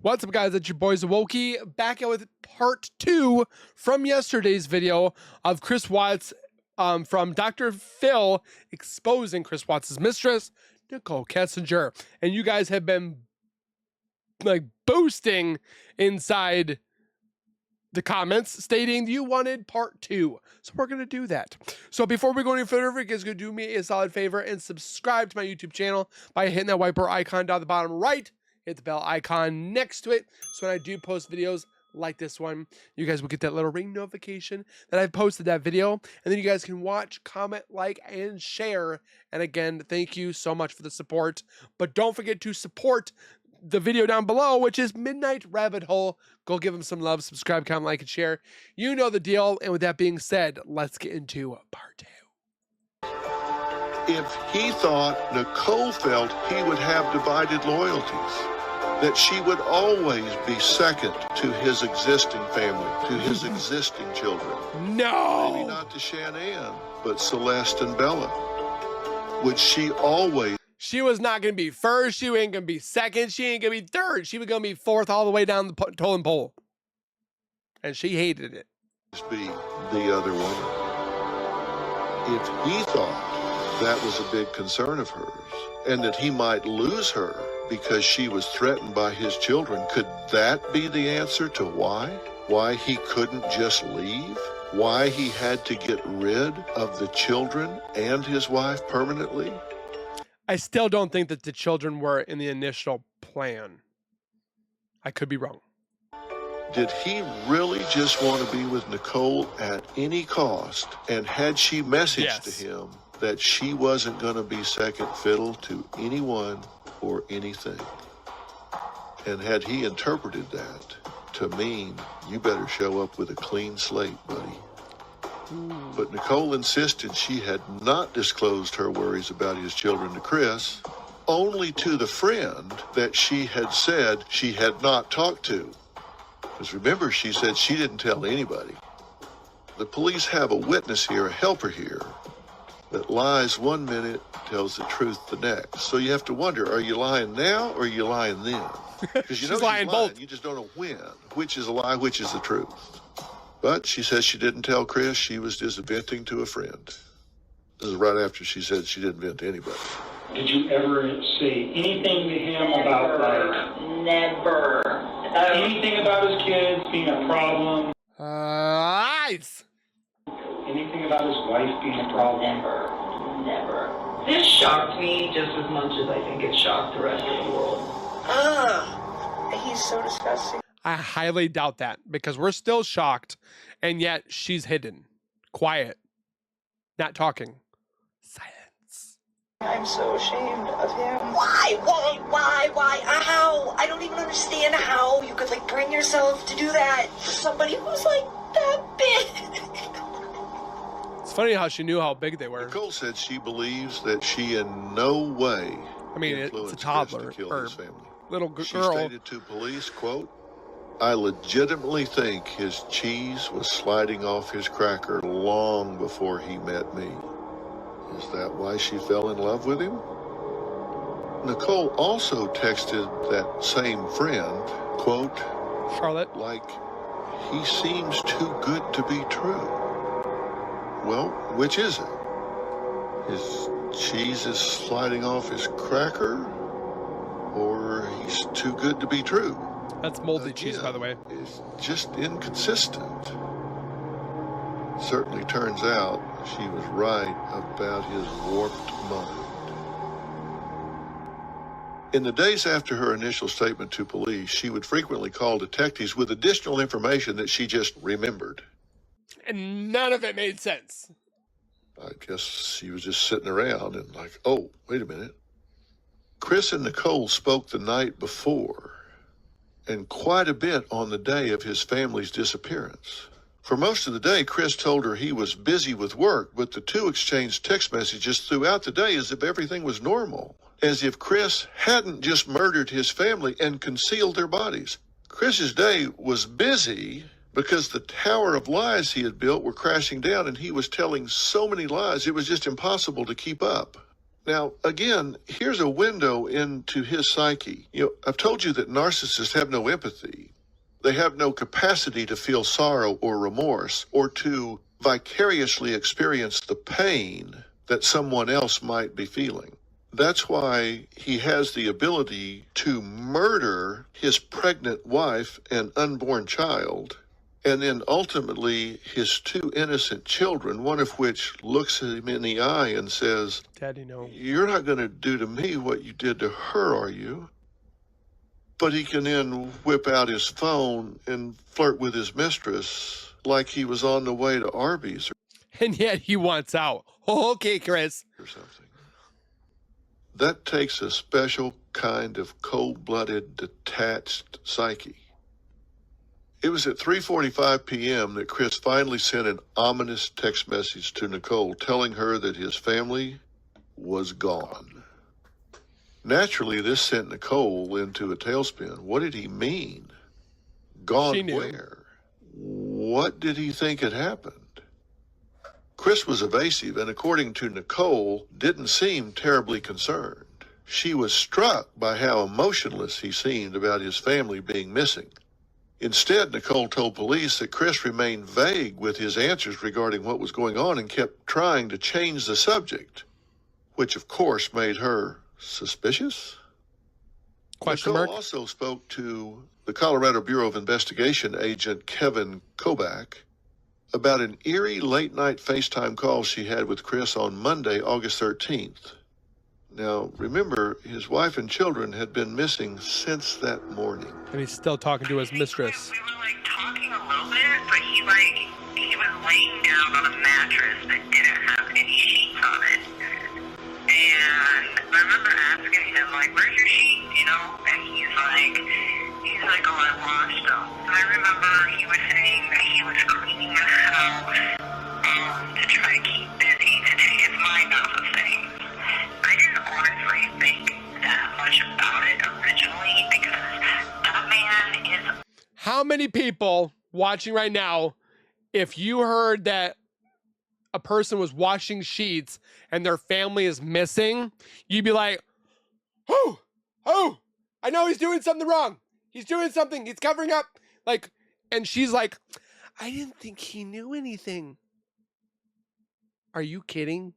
What's up, guys? It's your boys Wokey back out with part 2 from yesterday's video of Chris Watts from Dr. Phil exposing Chris Watts' mistress, Nichol Kessinger. And you guys have been like boosting inside the comments stating you wanted part 2. So we're going to do that. So before we go any further, you guys go do me a solid favor and subscribe to my YouTube channel by hitting that white bar icon down the bottom right. Hit the bell icon next to it, so when I do post videos like this one, you guys will get that little ring notification that I've posted that video, and then you guys can watch, comment, like, and share. And again, thank you so much for the support. But don't forget to support the video down below, which is Midnight Rabbit Hole. Go give them some love, subscribe, comment, like, and share. You know the deal. And with that being said, let's get into part 2. If he thought Nichol felt he would have divided loyalties, that she would always be second to his existing family, to his existing children. No! Maybe not to Shanann, but Celeste and Bella. Would she always... She was not going to be first, she ain't going to be second, she ain't going to be third. She was going to be fourth all the way down the totem pole. And she hated it. ...be the other woman. If he thought that was a big concern of hers, and that he might lose her because she was threatened by his children, could that be the answer to why he couldn't just leave? Why he had to get rid of the children and his wife permanently? I still don't think that the children were in the initial plan. I could be wrong. Did he really just want to be with Nichol at any cost? And had she messaged to him that she wasn't going to be second fiddle to anyone or anything? And had he interpreted that to mean, you better show up with a clean slate, buddy? But Nichol insisted she had not disclosed her worries about his children to Chris, only to the friend that she had said she had not talked to. Because remember, she said she didn't tell anybody. The police have a witness here, a helper here, that lies one minute, tells the truth the next. So you have to wonder, are you lying now or are you lying then? Because you know she's lying both. You just don't know when. Which is a lie, which is the truth. But she says she didn't tell Chris. She was just venting to a friend. This is right after she said she didn't vent to anybody. Did you ever say anything to him about, Never. anything about his kids being a problem? Lies. Anything about his wife being a problem? Never. This shocked me just as much as I think it shocked the rest of the world. He's so disgusting. I highly doubt that, because we're still shocked, and yet she's hidden, quiet, not talking, silence. I'm so ashamed of him. Why? How? I don't even understand how you could, bring yourself to do that for somebody who's, that big. It's funny how she knew how big they were. Nichol said she believes that she in no way it's a toddler, or his family. Little girl. She stated to police, quote, I legitimately think his cheese was sliding off his cracker long before he met me. Is that why she fell in love with him? Nichol also texted that same friend, quote, Charlotte, he seems too good to be true. Well, which is it? His cheese is sliding off his cracker, or he's too good to be true? That's moldy cheese, by the way. It's just inconsistent. Certainly turns out she was right about his warped mind. In the days after her initial statement to police, she would frequently call detectives with additional information that she just remembered. And none of it made sense. I guess she was just sitting around and oh, wait a minute. Chris and Nichol spoke the night before, and quite a bit on the day of his family's disappearance. For most of the day, Chris told her he was busy with work, but the two exchanged text messages throughout the day as if everything was normal, as if Chris hadn't just murdered his family and concealed their bodies. Chris's day was busy because the tower of lies he had built were crashing down, and he was telling so many lies it was just impossible to keep up. Now, again, here's a window into his psyche. I've told you that narcissists have no empathy. They have no capacity to feel sorrow or remorse or to vicariously experience the pain that someone else might be feeling. That's why he has the ability to murder his pregnant wife and unborn child, and then ultimately his two innocent children, one of which looks at him in the eye and says, Daddy, no. "You're not going to do to me what you did to her, are you?" But he can then whip out his phone and flirt with his mistress like he was on the way to Arby's And yet he wants out. Okay, Chris. or something. That takes a special kind of cold-blooded, detached psyche. It was at 3:45 p.m. that Chris finally sent an ominous text message to Nichol telling her that his family was gone. Naturally, this sent Nichol into a tailspin. What did he mean? Gone where? What did he think had happened? Chris was evasive and, according to Nichol, didn't seem terribly concerned. She was struck by how emotionless he seemed about his family being missing. Instead, Nichol told police that Chris remained vague with his answers regarding what was going on and kept trying to change the subject, which of course made her suspicious. Question Nichol mark? also spoke to the Colorado Bureau of Investigation agent Kevin Kobach about an eerie late-night FaceTime call she had with Chris on Monday, August 13th. Now, remember, his wife and children had been missing since that morning. And he's still talking to his mistress. We were talking a little bit, but he was laying down on a mattress that didn't have any sheets on it. And I remember asking him, where's your sheets, And he's like, oh, I washed them. And I remember he was saying that he was cleaning the house to try to keep busy, to take his mind off of things. I didn't honestly think that much about it originally because that man is... How many people watching right now, if you heard that a person was washing sheets and their family is missing, you'd be like, oh, I know he's doing something wrong. He's doing something. He's covering up. And she's like, I didn't think he knew anything. Are you kidding?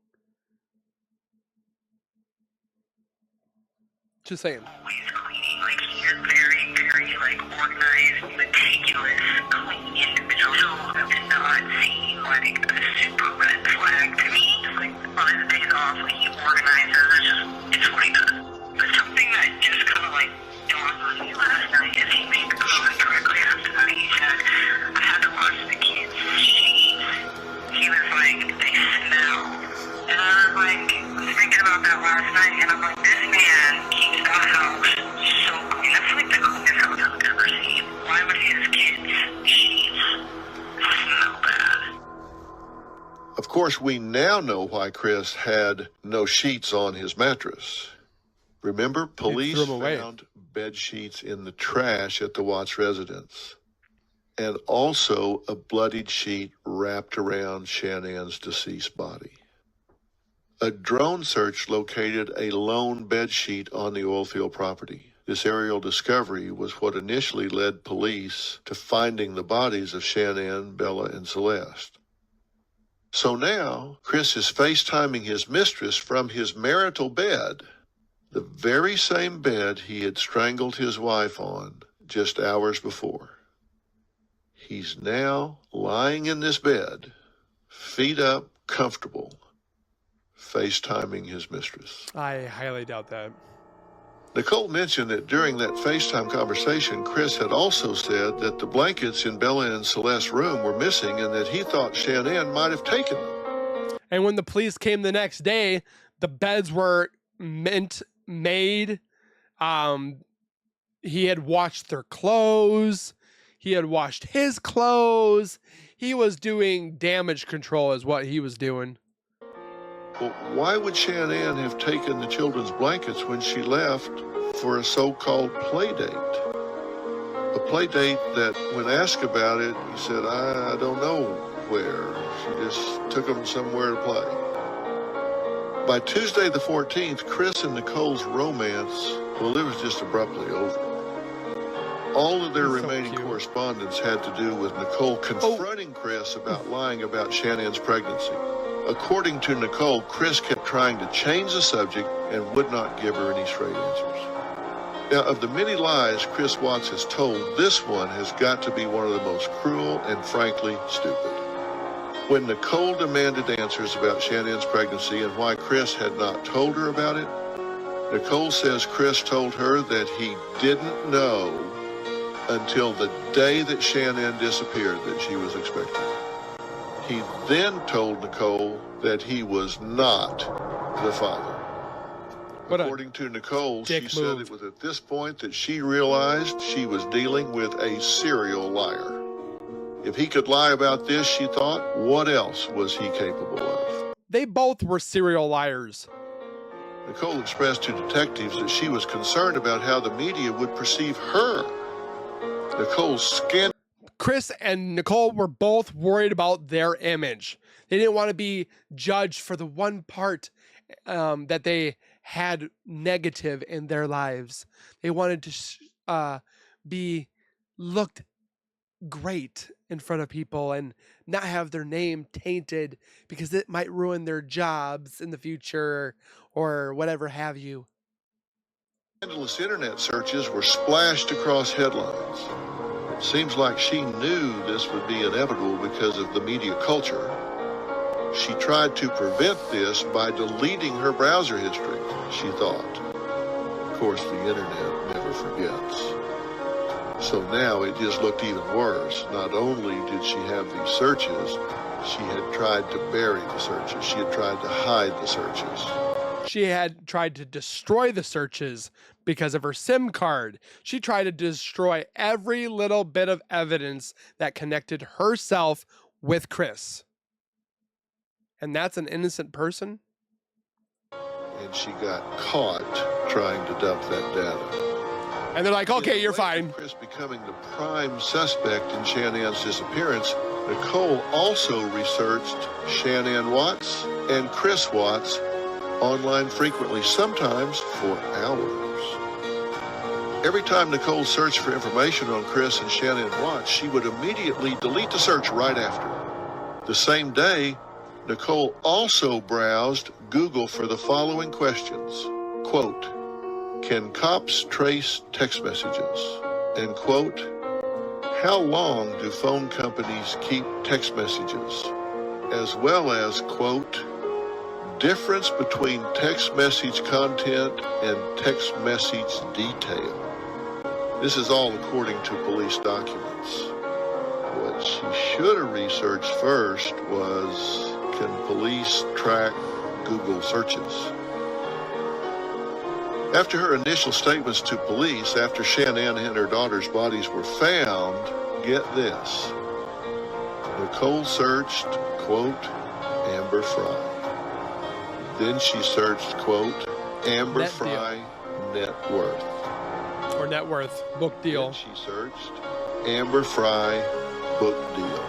Just saying. Always cleaning. He is very, very, organized, meticulous, clean individual. So it did not seem like a super red flag to me. On his days off, he organizes. It's what he does. But something that just kind of dawned on me last night is he made the comment directly after that. He said, I had to wash the kids' sheets. He was like, they smell. And I was thinking about that last night, and I'm like, this man keeps that house so clean. That's the cleanest house I've ever seen. Why would his kids' sheets smell bad? Of course, we now know why Chris had no sheets on his mattress. Remember, police found bed sheets in the trash at the Watts residence, and also a bloodied sheet wrapped around Shannan's deceased body. A drone search located a lone bed sheet on the oil field property. This aerial discovery was what initially led police to finding the bodies of Shannan, Bella, and Celeste. So now, Chris is FaceTiming his mistress from his marital bed, the very same bed he had strangled his wife on just hours before. He's now lying in this bed, feet up, comfortable, FaceTiming his mistress. I highly doubt that. Nichol mentioned that during that FaceTime conversation, Chris had also said that the blankets in Bella and Celeste's room were missing and that he thought Shannan might have taken them. And when the police came the next day, the beds were made. He had washed their clothes. He had washed his clothes. He was doing damage control is what he was doing. Well, why would Shannan have taken the children's blankets when she left for a so-called play date? A play date that, when asked about it, he said, I don't know where. She just took them somewhere to play. By Tuesday the 14th, Chris and Nicole's romance, well, it was just abruptly over. All of their remaining correspondence had to do with Nicole confronting Chris about lying about Shannon's pregnancy. According to Nichol, Chris kept trying to change the subject and would not give her any straight answers. Now, of the many lies Chris Watts has told, this one has got to be one of the most cruel and frankly stupid. When Nichol demanded answers about Shannon's pregnancy and why Chris had not told her about it, Nichol says Chris told her that he didn't know until the day that Shannon disappeared that she was expecting. He then told Nichol that he was not the father. According to Nichol, she said it was at this point that she realized she was dealing with a serial liar. If he could lie about this, she thought, what else was he capable of? They both were serial liars. Nichol expressed to detectives that she was concerned about how the media would perceive her. Chris and Nichol were both worried about their image. They didn't want to be judged for the one part that they had negative in their lives. They wanted to be looked great in front of people and not have their name tainted because it might ruin their jobs in the future or whatever have you. Scandalous internet searches were splashed across headlines. It seems like she knew this would be inevitable because of the media culture. She tried to prevent this by deleting her browser history, she thought. Of course, the internet never forgets. So now it just looked even worse. Not only did she have these searches, she had tried to bury the searches. She had tried to hide the searches. She had tried to destroy the searches because of her SIM card. She tried to destroy every little bit of evidence that connected herself with Chris. And that's an innocent person? And she got caught trying to dump that data. And they're like, okay, you're fine. Chris becoming the prime suspect in Shannon's disappearance, Nichol also researched Shannon Watts and Chris Watts online frequently, sometimes for hours. Every time Nichol searched for information on Chris and Shannon Watts, she would immediately delete the search right after. The same day, Nichol also browsed Google for the following questions. Quote, can cops trace text messages? And quote, how long do phone companies keep text messages? As well as, quote, difference between text message content and text message detail. This is all according to police documents. What she should have researched first was, can police track Google searches? After her initial statements to police, after Shannon and her daughter's bodies were found, get this. Nichol searched, quote, Amber Frey. Then she searched, quote, Amber Frey net worth. Or net worth, book deal. Then she searched Amber Frey book deal.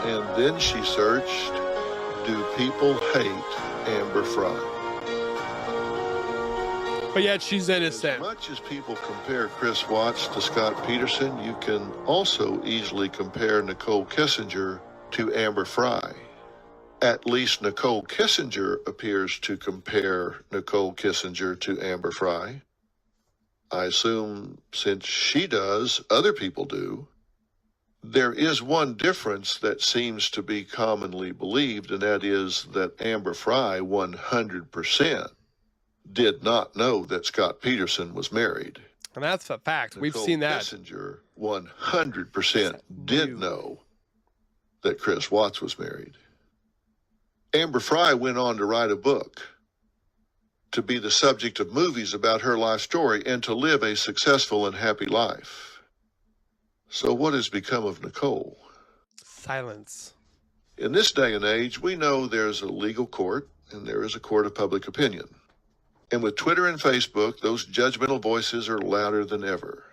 And then she searched, do people hate Amber Frey? But yet she's innocent. As much as people compare Chris Watts to Scott Peterson, you can also easily compare Nichol Kessinger to Amber Frey. At least Nichol Kessinger appears to compare Nichol Kessinger to Amber Frey. I assume since she does, other people do. There is one difference that seems to be commonly believed, and that is that Amber Frey 100% did not know that Scott Peterson was married. And that's a fact. We've Nichol seen that. Kessinger 100% did know that Chris Watts was married. Amber Frey went on to write a book, to be the subject of movies about her life story, and to live a successful and happy life. So what has become of Nichol? Silence. In this day and age, we know there's a legal court and there is a court of public opinion. And with Twitter and Facebook, those judgmental voices are louder than ever.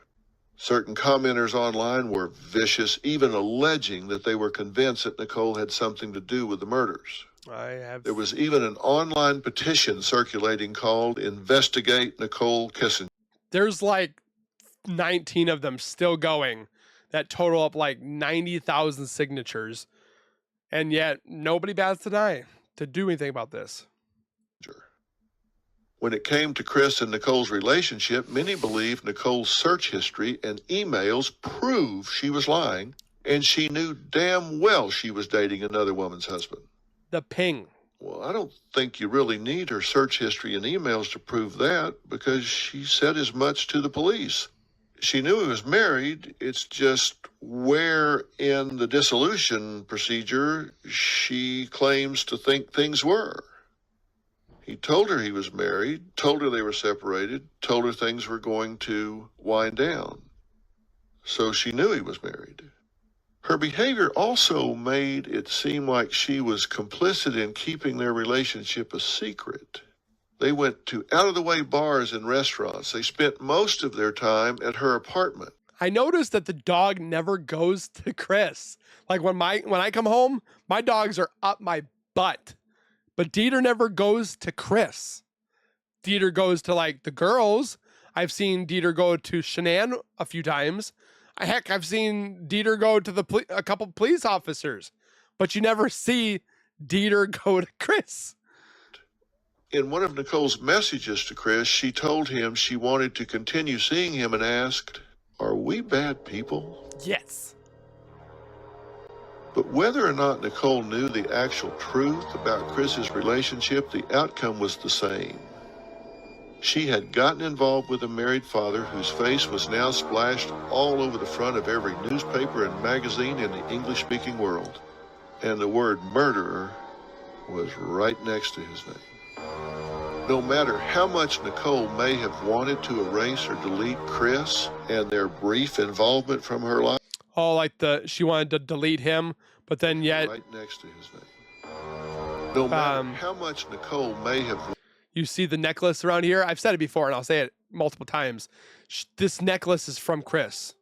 Certain commenters online were vicious, even alleging that they were convinced that Nichol had something to do with the murders. There was even an online petition circulating called Investigate Nichol Kessinger. There's like 19 of them still going that total up like 90,000 signatures. And yet nobody bats an eye to do anything about this. When it came to Chris and Nicole's relationship, many believed Nicole's search history and emails proved she was lying, and she knew damn well she was dating another woman's husband. The ping. Well, I don't think you really need her search history and emails to prove that, because she said as much to the police. She knew he was married. It's just where in the dissolution procedure she claims to think things were. He told her he was married, told her they were separated, told her things were going to wind down. So she knew he was married. Her behavior also made it seem like she was complicit in keeping their relationship a secret. They went to out-of-the-way bars and restaurants. They spent most of their time at her apartment. I noticed that the dog never goes to Chris. Like when I come home, my dogs are up my butt. But Dieter never goes to Chris. Dieter goes to like the girls. I've seen Dieter go to Shanann a few times. Heck, I've seen Dieter go to a couple police officers. But you never see Dieter go to Chris. In one of Nicole's messages to Chris, she told him she wanted to continue seeing him and asked, "Are we bad people?" Yes. But whether or not Nichol knew the actual truth about Chris's relationship, the outcome was the same. She had gotten involved with a married father whose face was now splashed all over the front of every newspaper and magazine in the English-speaking world. And the word murderer was right next to his name. No matter how much Nichol may have wanted to erase or delete Chris and their brief involvement from her life, oh, like she wanted to delete him, but then yet right next to his name. No matter how much Nichol may have. You see the necklace around here? I've said it before, and I'll say it multiple times. This necklace is from Chris.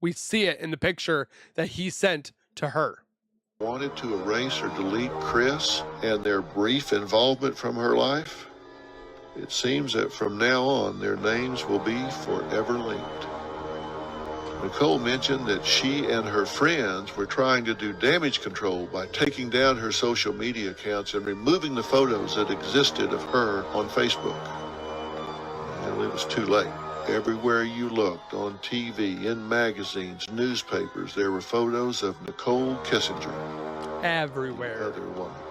We see it in the picture that he sent to her. Wanted to erase or delete Chris and their brief involvement from her life? It seems that from now on, their names will be forever linked. Nichol mentioned that she and her friends were trying to do damage control by taking down her social media accounts and removing the photos that existed of her on Facebook. Well, it was too late. Everywhere you looked, on TV, in magazines, newspapers, there were photos of Nichol Kessinger. Everywhere. Another woman.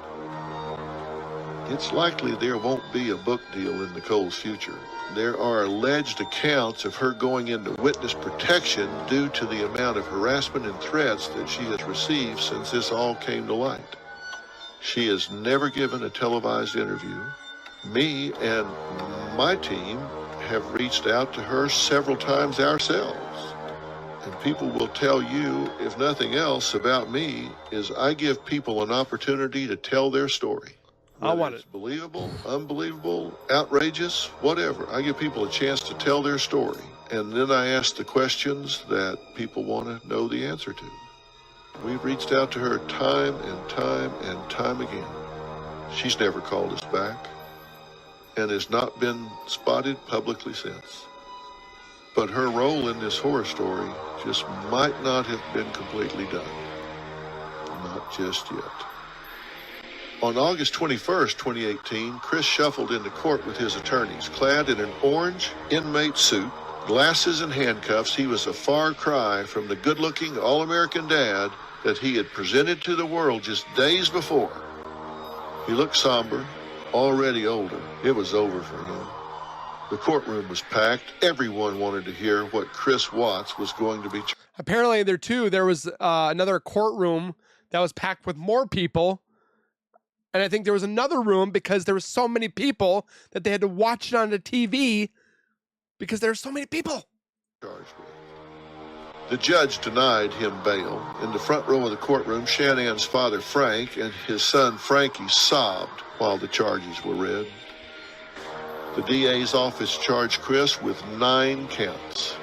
It's likely there won't be a book deal in Nicole's future. There are alleged accounts of her going into witness protection due to the amount of harassment and threats that she has received since this all came to light. She has never given a televised interview. Me and my team have reached out to her several times ourselves. And people will tell you, if nothing else about me, is I give people an opportunity to tell their story. I want it. It's believable, unbelievable, outrageous, whatever. I give people a chance to tell their story. And then I ask the questions that people want to know the answer to. We've reached out to her time and time and time again. She's never called us back and has not been spotted publicly since. But her role in this horror story just might not have been completely done. Not just yet. On August 21st, 2018, Chris shuffled into court with his attorneys. Clad in an orange inmate suit, glasses and handcuffs, he was a far cry from the good-looking, all-American dad that he had presented to the world just days before. He looked somber, already older. It was over for him. The courtroom was packed. Everyone wanted to hear what Chris Watts was going to be. Apparently, there was another courtroom that was packed with more people. And I think there was another room because there were so many people that they had to watch it on the TV because there were so many people. The judge denied him bail. In the front row of the courtroom, Shannon's father, Frank, and his son, Frankie, sobbed while the charges were read. The DA's office charged Chris with 9 counts.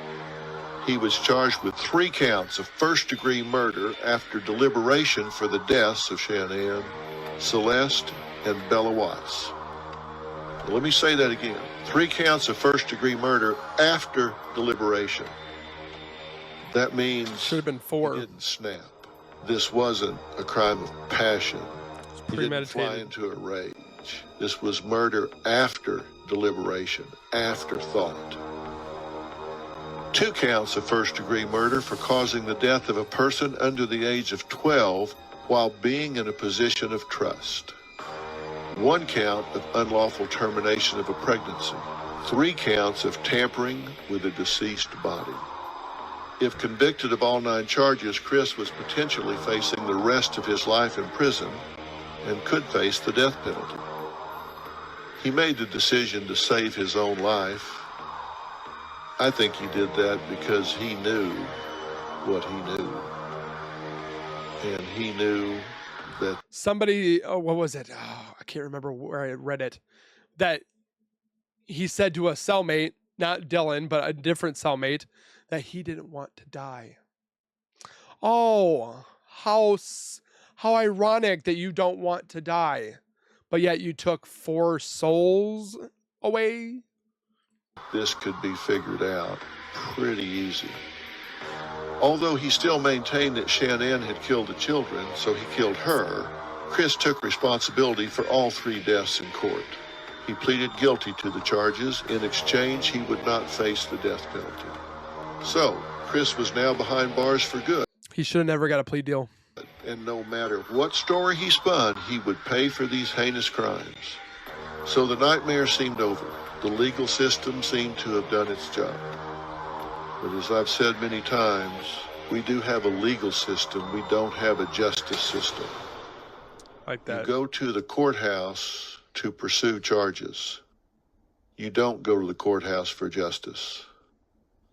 He was charged with 3 counts of first-degree murder after deliberation for the deaths of Shannon, Celeste, and Bella Watts. Let me say that again. 3 counts of first-degree murder after deliberation. That means should have been 4. he didn't snap. This wasn't a crime of passion. He didn't fly into a rage. This was murder after deliberation, after thought. 2 counts of first-degree murder for causing the death of a person under the age of 12 while being in a position of trust. 1 count of unlawful termination of a pregnancy. 3 counts of tampering with a deceased body. If convicted of all 9 charges, Chris was potentially facing the rest of his life in prison and could face the death penalty. He made the decision to save his own life. I think he did that because he knew what he knew. And he knew that somebody, what was it? Oh, I can't remember where I read it. That he said to a cellmate, not Dylan, but a different cellmate, that he didn't want to die. Oh, how ironic that you don't want to die, but yet you took 4 souls away. this could be figured out pretty easy. Although he still maintained that Shanann had killed the children, so he killed her, Chris took responsibility for all 3 deaths in court. He pleaded guilty to the charges. In exchange, he would not face the death penalty. So, Chris was now behind bars for good. He should have never got a plea deal. And no matter what story he spun, he would pay for these heinous crimes. So the nightmare seemed over. The legal system seemed to have done its job. But as I've said many times, we do have a legal system. We don't have a justice system. Like that. You go to the courthouse to pursue charges. You don't go to the courthouse for justice.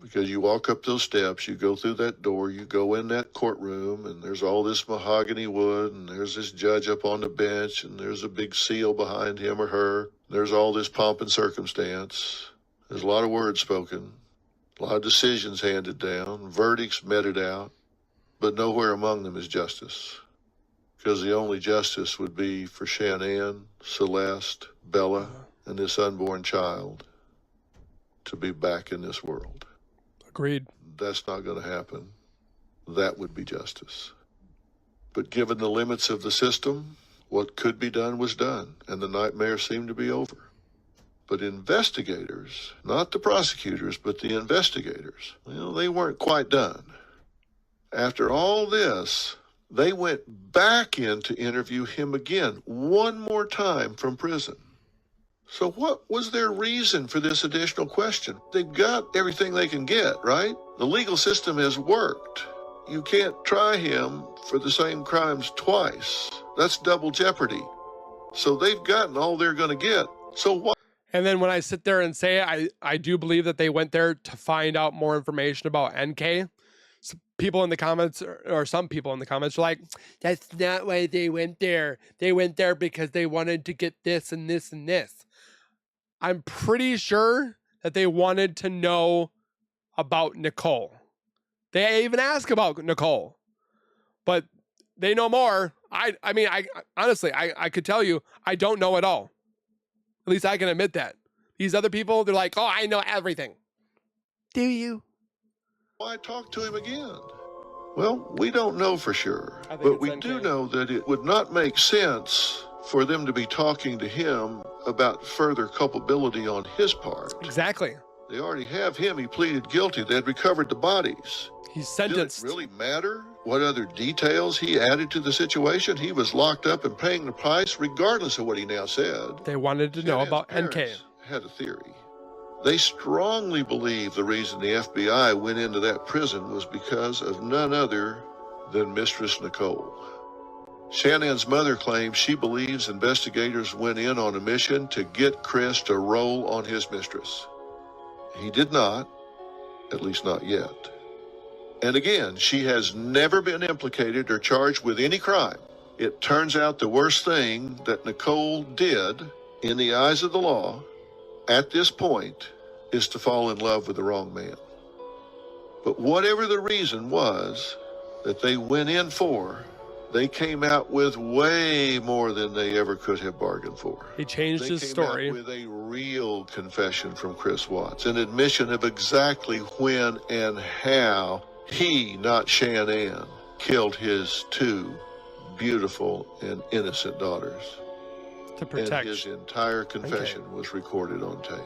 Because you walk up those steps, you go through that door, you go in that courtroom, and there's all this mahogany wood, and there's this judge up on the bench, and there's a big seal behind him or her. There's all this pomp and circumstance. There's a lot of words spoken, a lot of decisions handed down, verdicts meted out, but nowhere among them is justice. Because the only justice would be for Shanann, Celeste, Bella, and this unborn child to be back in this world. Agreed. That's not going to happen. That would be justice. But given the limits of the system, what could be done was done, and the nightmare seemed to be over. But investigators, not the prosecutors, but the investigators, well, they weren't quite done. After all this, they went back in to interview him again, one more time from prison. So what was their reason for this additional question? They've got everything they can get, right? The legal system has worked. You can't try him for the same crimes twice. That's double jeopardy. So they've gotten all they're going to get. So what? And then when I sit there and say I do believe that they went there to find out more information about NK, people in the comments, or some people in the comments are like, that's not why they went there. They went there because they wanted to get this and this and this. I'm pretty sure that they wanted to know about Nichol. They even ask about Nichol, but they know more. I mean, honestly, I could tell you, I don't know at all. At least I can admit that. These other people, they're like, oh, I know everything. Do you? Why talk to him again? Well, we don't know for sure, but we do know that it would not make sense for them to be talking to him about further culpability on his part. Exactly. They already have him. He pleaded guilty. They had recovered the bodies. He's sentenced. Did it really matter what other details he added to the situation? He was locked up and paying the price regardless of what he now said. They wanted to know about NK. Had a theory. They strongly believe the reason the FBI went into that prison was because of none other than Mistress Nichol. Shannan's mother claims she believes investigators went in on a mission to get Chris to roll on his mistress. He did not, at least not yet. And again, she has never been implicated or charged with any crime. It turns out the worst thing that Nichol did, in the eyes of the law, at this point, is to fall in love with the wrong man. But whatever the reason was that they went in for, They came out with way more than they ever could have bargained for. He changed his story. They came out with a real confession from Chris Watts, an admission of exactly when and how he, not Shanann, killed his 2 beautiful and innocent daughters. To protect. And his entire confession was recorded on tape.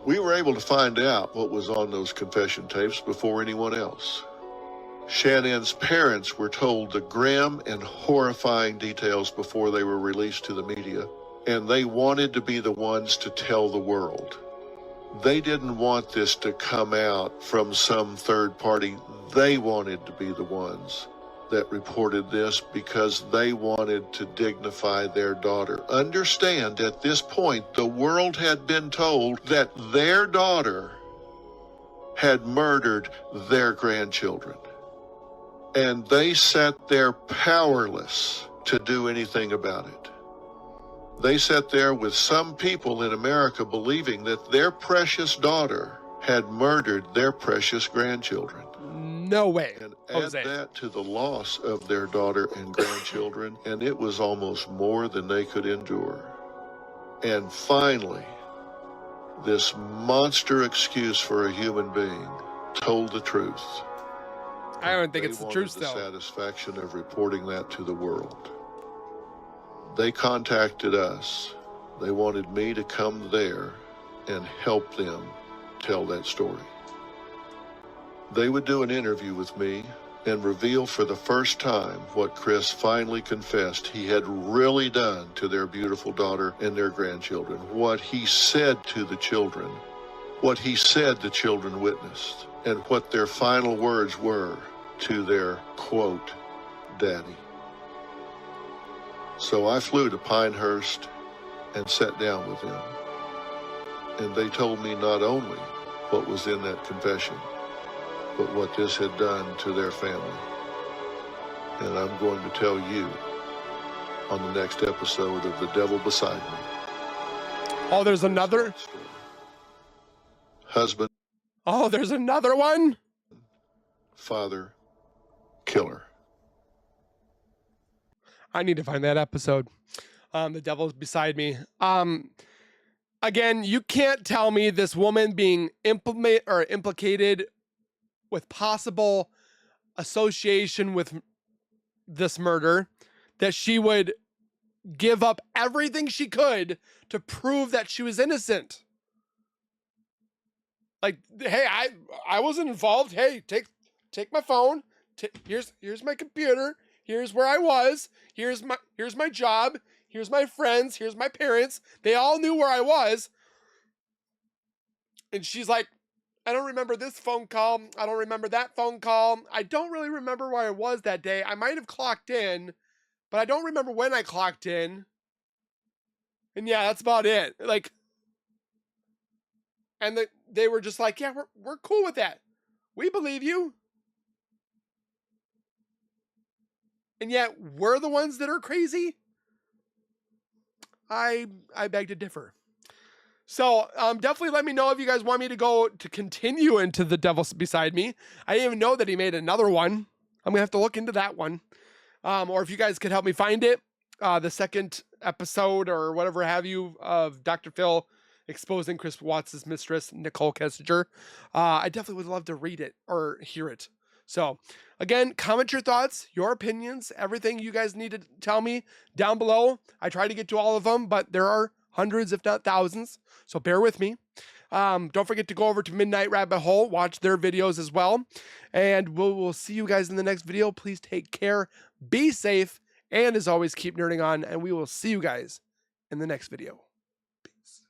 We were able to find out what was on those confession tapes before anyone else. Shanann's parents were told the grim and horrifying details before they were released to the media, and they wanted to be the ones to tell the world. They didn't want this to come out from some third party. They wanted to be the ones that reported this because they wanted to dignify their daughter. Understand, at this point, the world had been told that their daughter had murdered their grandchildren. And they sat there powerless to do anything about it. They sat there with some people in America believing that their precious daughter had murdered their precious grandchildren. No way. And add that to the loss of their daughter and grandchildren, and it was almost more than they could endure. And finally, this monster excuse for a human being told the truth. I don't think it's the truth, though. The satisfaction of reporting that to the world. They contacted us. They wanted me to come there and help them tell that story. They would do an interview with me and reveal for the first time what Chris finally confessed he had really done to their beautiful daughter and their grandchildren, what he said to the children, what he said the children witnessed, and what their final words were to their, quote, daddy. So I flew to Pinehurst and sat down with them. And they told me not only what was in that confession, but what this had done to their family. And I'm going to tell you on the next episode of The Devil Beside Me. Oh, there's another? Husband. Oh, there's another one? Father. Killer. I need to find that episode. The Devil's Beside Me. Again, you can't tell me this woman being implicated with possible association with this murder, that she would give up everything she could to prove that she was innocent. Like, hey, I wasn't involved. Hey, take my phone. Here's my computer. Here's where I was. Here's my job. Here's my friends. Here's my parents. They all knew where I was. And she's like, I don't remember this phone call. I don't remember that phone call. I don't really remember where I was that day. I might have clocked in, but I don't remember when I clocked in. And yeah, that's about it. Like, and they were just like, yeah, we're cool with that. We believe you. And yet we're the ones that are crazy. I beg to differ. So definitely let me know if you guys want me to continue into The Devil's Beside Me. I didn't even know that he made another one. I'm going to have to look into that one. Or if you guys could help me find it, the second episode or whatever have you of Dr. Phil exposing Chris Watts' mistress, Nichol Kessinger. I definitely would love to read it or hear it. So again, comment your thoughts, your opinions, everything you guys need to tell me down below. I try to get to all of them, but there are hundreds, if not thousands. So bear with me. Don't forget to go over to Midnight Rabbit Hole, watch their videos as well. And we'll see you guys in the next video. Please take care, be safe, and as always, keep nerding on. And we will see you guys in the next video. Peace.